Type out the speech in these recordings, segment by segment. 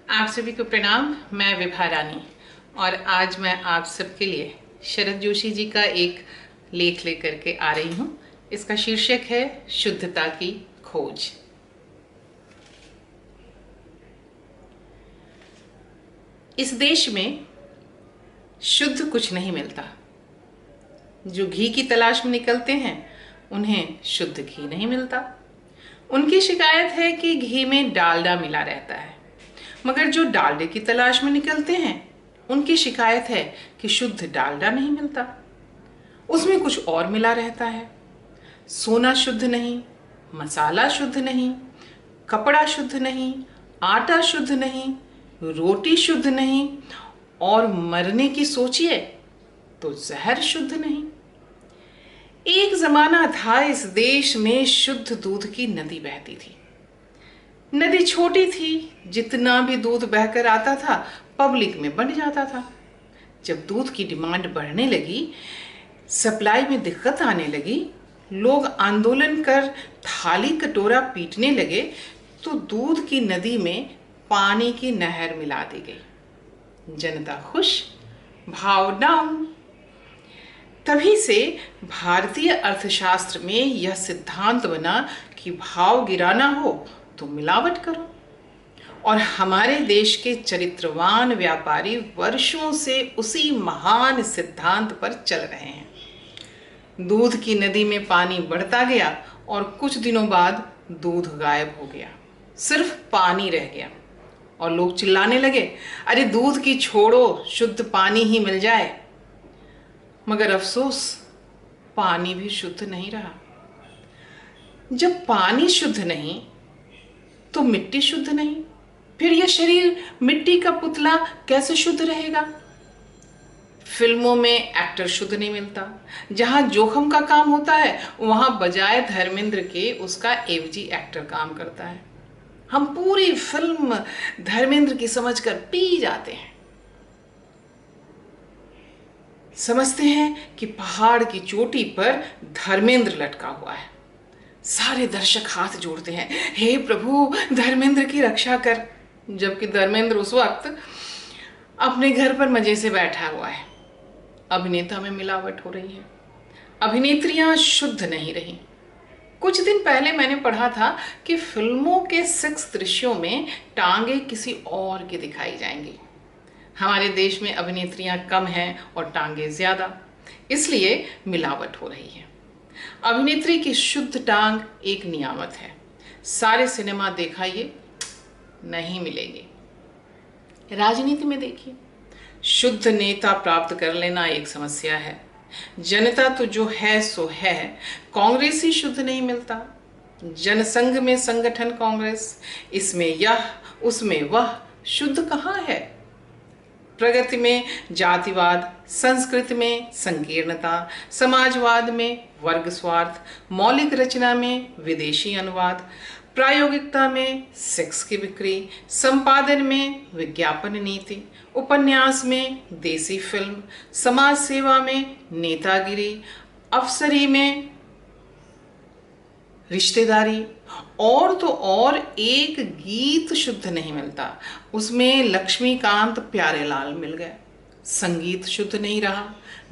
आप सभी को प्रणाम। मैं विभा रानी और आज मैं आप सबके लिए शरद जोशी जी का एक लेख लेकर के आ रही हूँ। इसका शीर्षक है शुद्धता की खोज। इस देश में शुद्ध कुछ नहीं मिलता। जो घी की तलाश में निकलते हैं उन्हें शुद्ध घी नहीं मिलता। उनकी शिकायत है कि घी में डालडा मिला रहता है, मगर जो डालडे की तलाश में निकलते हैं उनकी शिकायत है कि शुद्ध डालडा नहीं मिलता, उसमें कुछ और मिला रहता है। सोना शुद्ध नहीं, मसाला शुद्ध नहीं, कपड़ा शुद्ध नहीं, आटा शुद्ध नहीं, रोटी शुद्ध नहीं, और मरने की सोचिए तो जहर शुद्ध नहीं। एक जमाना था इस देश में शुद्ध दूध की नदी बहती थी। नदी छोटी थी, जितना भी दूध बहकर आता था पब्लिक में बंट जाता था। जब दूध की डिमांड बढ़ने लगी, सप्लाई में दिक्कत आने लगी, लोग आंदोलन कर थाली कटोरा पीटने लगे, तो दूध की नदी में पानी की नहर मिला दी गई। जनता खुश, भाव डाउन। तभी से भारतीय अर्थशास्त्र में यह सिद्धांत बना कि भाव गिराना हो तो मिलावट करो। और हमारे देश के चरित्रवान व्यापारी वर्षों से उसी महान सिद्धांत पर चल रहे हैं। दूध की नदी में पानी बढ़ता गया और कुछ दिनों बाद दूध गायब हो गया, सिर्फ पानी रह गया। और लोग चिल्लाने लगे, अरे दूध की छोड़ो, शुद्ध पानी ही मिल जाए। मगर अफसोस, पानी भी शुद्ध नहीं रहा। जब पानी शुद्ध नहीं तो मिट्टी शुद्ध नहीं, फिर यह शरीर मिट्टी का पुतला कैसे शुद्ध रहेगा। फिल्मों में एक्टर शुद्ध नहीं मिलता। जहां जोखम का काम होता है वहां बजाय धर्मेंद्र के उसका एवजी एक्टर काम करता है। हम पूरी फिल्म धर्मेंद्र की समझकर पी जाते हैं। समझते हैं कि पहाड़ की चोटी पर धर्मेंद्र लटका हुआ है। सारे दर्शक हाथ जोड़ते हैं, हे प्रभु धर्मेंद्र की रक्षा कर। जबकि धर्मेंद्र उस वक्त अपने घर पर मजे से बैठा हुआ है। अभिनेता में मिलावट हो रही है, अभिनेत्रियां शुद्ध नहीं रही। कुछ दिन पहले मैंने पढ़ा था कि फिल्मों के सेक्स दृश्यों में टांगे किसी और की दिखाई जाएंगी। हमारे देश में अभिनेत्रियां कम हैं और टांगे ज्यादा, इसलिए मिलावट हो रही है। अभिनेत्री की शुद्ध टांग एक नियामत है। सारे सिनेमा दिखाइए, नहीं मिलेगी। राजनीति में देखिए, शुद्ध नेता प्राप्त कर लेना एक समस्या है। जनता तो जो है सो है। कांग्रेस ही शुद्ध नहीं मिलता। जनसंघ में संगठन कांग्रेस, इसमें यह उसमें वह, शुद्ध कहाँ है। प्रगति में जातिवाद, संस्कृति में संकीर्णता, समाजवाद में वर्ग स्वार्थ, मौलिक रचना में विदेशी अनुवाद, प्रायोगिकता में सेक्स की बिक्री, संपादन में विज्ञापन नीति, उपन्यास में देसी फिल्म, समाज सेवा में नेतागिरी, अफसरी में रिश्तेदारी, और तो और एक गीत शुद्ध नहीं मिलता। उसमें लक्ष्मीकांत प्यारेलाल मिल गए। संगीत शुद्ध नहीं रहा।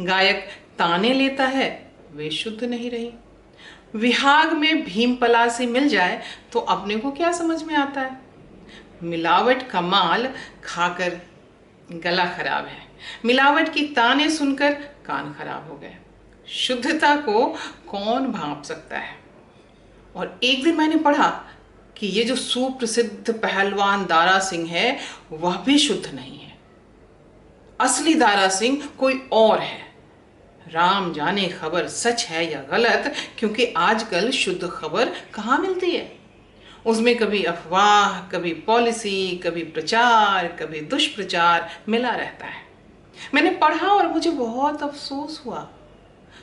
गायक ताने लेता है, वे शुद्ध नहीं रही। विहाग में भीम पलासी मिल जाए तो अपने को क्या समझ में आता है। मिलावट का माल खाकर गला खराब है, मिलावट की ताने सुनकर कान खराब हो गए। शुद्धता को कौन भांप सकता है। और एक दिन मैंने पढ़ा कि ये जो सुप्रसिद्ध पहलवान दारा सिंह है वह भी शुद्ध नहीं है। असली दारा सिंह कोई और है। राम जाने खबर सच है या गलत, क्योंकि आजकल शुद्ध खबर कहाँ मिलती है। उसमें कभी अफवाह, कभी पॉलिसी, कभी प्रचार, कभी दुष्प्रचार मिला रहता है। मैंने पढ़ा और मुझे बहुत अफसोस हुआ।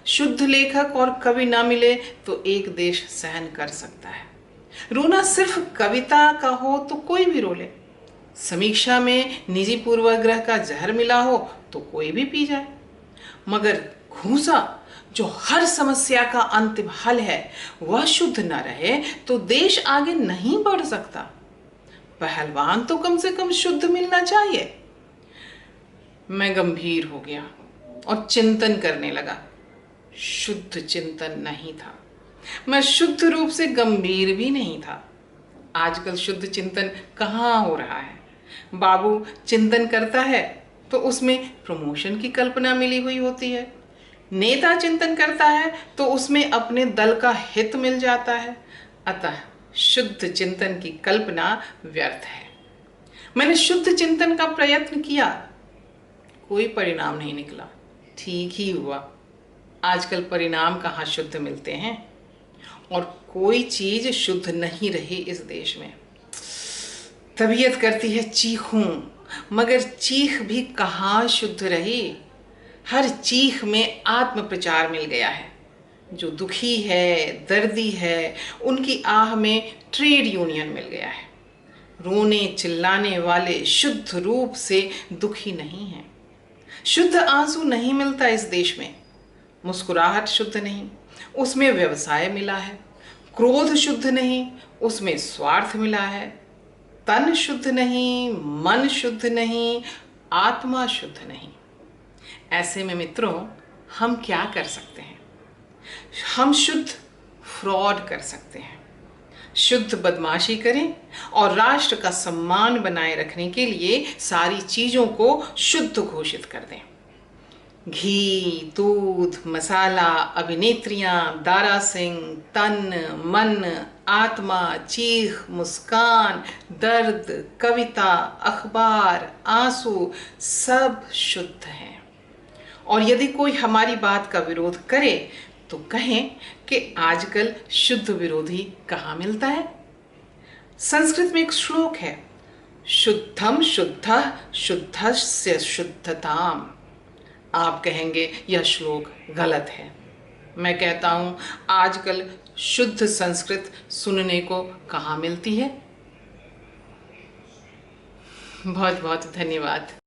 शुद्ध लेखक और कवि ना मिले तो एक देश सहन कर सकता है। रोना सिर्फ कविता का हो तो कोई भी रो ले। समीक्षा में निजी पूर्वाग्रह का जहर मिला हो तो कोई भी पी जाए। मगर घूसा, जो हर समस्या का अंतिम हल है, वह शुद्ध न रहे तो देश आगे नहीं बढ़ सकता। पहलवान तो कम से कम शुद्ध मिलना चाहिए। मैं गंभीर हो गया और चिंतन करने लगा। शुद्ध चिंतन नहीं था, मैं शुद्ध रूप से गंभीर भी नहीं था। आजकल शुद्ध चिंतन कहाँ हो रहा है? बाबू चिंतन करता है तो उसमें प्रमोशन की कल्पना मिली हुई होती है। नेता चिंतन करता है तो उसमें अपने दल का हित मिल जाता है। अतः शुद्ध चिंतन की कल्पना व्यर्थ है। मैंने शुद्ध चिंतन का प्रयत्न किया, कोई परिणाम नहीं निकला। ठीक ही हुआ, आजकल परिणाम कहाँ शुद्ध मिलते हैं, और कोई चीज शुद्ध नहीं रही इस देश में। तबीयत करती है चीखूं, मगर चीख भी कहाँ शुद्ध रही। हर चीख में आत्म प्रचार मिल गया है। जो दुखी है, दर्दी है, उनकी आह में ट्रेड यूनियन मिल गया है। रोने चिल्लाने वाले शुद्ध रूप से दुखी नहीं हैं। शुद्ध आंसू नहीं मिलता इस देश में। मुस्कुराहट शुद्ध नहीं, उसमें व्यवसाय मिला है। क्रोध शुद्ध नहीं, उसमें स्वार्थ मिला है। तन शुद्ध नहीं, मन शुद्ध नहीं, आत्मा शुद्ध नहीं। ऐसे में मित्रों, हम क्या कर सकते हैं? हम शुद्ध फ्रॉड कर सकते हैं, शुद्ध बदमाशी करें और राष्ट्र का सम्मान बनाए रखने के लिए सारी चीजों को शुद्ध घोषित कर दें। घी, दूध, मसाला, अभिनेत्रियां, दारा सिंह, तन, मन, आत्मा, चीख, मुस्कान, दर्द, कविता, अखबार, आंसू, सब शुद्ध हैं। और यदि कोई हमारी बात का विरोध करे तो कहें कि आजकल शुद्ध विरोधी कहाँ मिलता है। संस्कृत में एक श्लोक है, शुद्धम शुद्धः शुद्धस्य शुद्धताम। आप कहेंगे यह श्लोक गलत है। मैं कहता हूँ आजकल शुद्ध संस्कृत सुनने को कहाँ मिलती है। बहुत बहुत धन्यवाद।